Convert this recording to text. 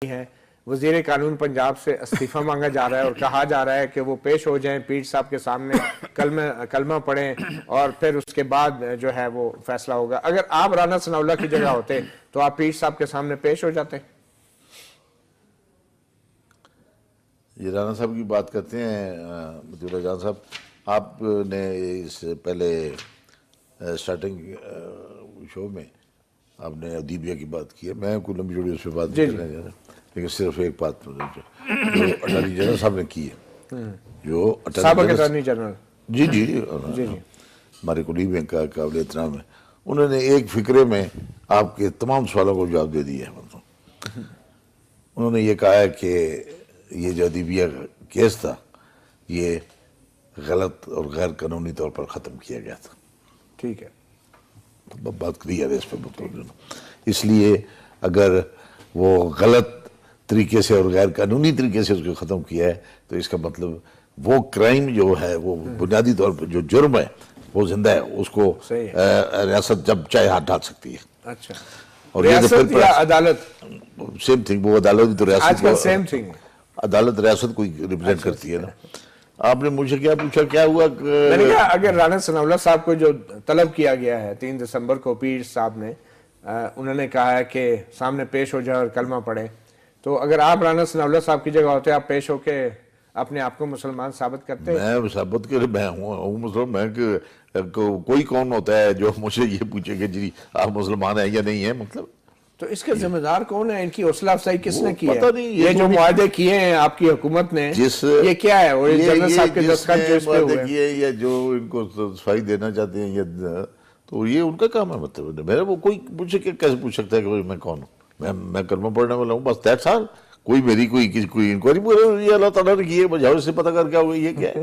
ہے وزیر قانون پنجاب سے استعفیٰ مانگا جا رہا ہے اور کہا جا رہا ہے کہ وہ پیش ہو جائیں پیر صاحب کے سامنے کلمہ پڑھیں اور پھر اس کے بعد جو ہے وہ فیصلہ ہوگا. اگر آپ رانا ثناء اللہ کی جگہ ہوتے تو آپ پیر صاحب کے سامنے پیش ہو جاتے؟ یہ رانا صاحب کی بات کرتے ہیں مطیع جان صاحب. آپ نے اس پہلے سٹارٹنگ شو میں آپ نے ادیبیہ کی بات کی ہے. میں کوئی لمبی جوڑی اس پہ بات نہیں کرنے جا رہا، لیکن صرف ایک بات جو اٹارنی جنرل صاحب نے کی ہے، جو سابق اٹارنی جنرل جی ہمارے قریب ہیں کا قابل احترام ہے، انہوں نے ایک فقرے میں آپ کے تمام سوالوں کو جواب دے دیا ہے. انہوں نے یہ کہا ہے کہ یہ جو ادیبیہ کیس تھا یہ غلط اور غیر قانونی طور پر ختم کیا گیا تھا. ٹھیک ہے، بات کلیئر ہے اس پہ. اس لیے اگر وہ غلط طریقے سے اور غیر قانونی طریقے سے اس کو ختم کیا ہے تو اس کا مطلب وہ کرائم جو ہے وہ بنیادی طور پر جو جرم ہے وہ زندہ ہے، اس کو ریاست جب چاہے ہاتھ ڈال سکتی ہے. اچھا، اور ریاست یا عدالت سیم تھنگ، وہ عدالت تو آج کل ریاست سیم تھنگ، عدالت ریاست کو ریپرزینٹ کرتی ہے نا. آپ نے مجھ سے کیا پوچھا کیا ہوا؟ میں نے کہا اگر رانا ثناء اللہ صاحب کو جو طلب کیا گیا ہے 3 دسمبر کو پیر صاحب نے، انہوں نے کہا ہے کہ سامنے پیش ہو جائے اور کلمہ پڑھے، تو اگر آپ رانا ثناء اللہ صاحب کی جگہ ہوتے آپ پیش ہو کے اپنے آپ کو مسلمان ثابت کرتے؟ میں ثابت کرے میں ہوں مسلمان. میں کوئی کون ہوتا ہے جو مجھے یہ پوچھے کہ جی آپ مسلمان ہیں یا نہیں ہیں؟ مطلب تو اس کے ذمہ دار کون ہے؟ ان کی حوصلہ افزائی کس نے کی ہے؟ پتہ نہیں، یہ جو معاہدے کیے ہیں آپ کی حکومت نے، یہ کیا ہے؟ اور جنرل صاحب کے دستخط جو اس پہ ہوئے ہیں یا جو ان کو صفائی دینا چاہتے ہیں یا تو یہ ان کا کام ہے. مطلب میرا وہ کوئی مجھے کیسے پوچھ سکتا ہے کہ میں کون ہوں؟ میں کلمہ پڑھنے والا ہوں بس. That's all. کوئی میری کوئی انکوائری یہ اللہ تعالیٰ نے کی ہے، بجاؤ اس سے پتہ کر کے آؤ یہ کیا ہے.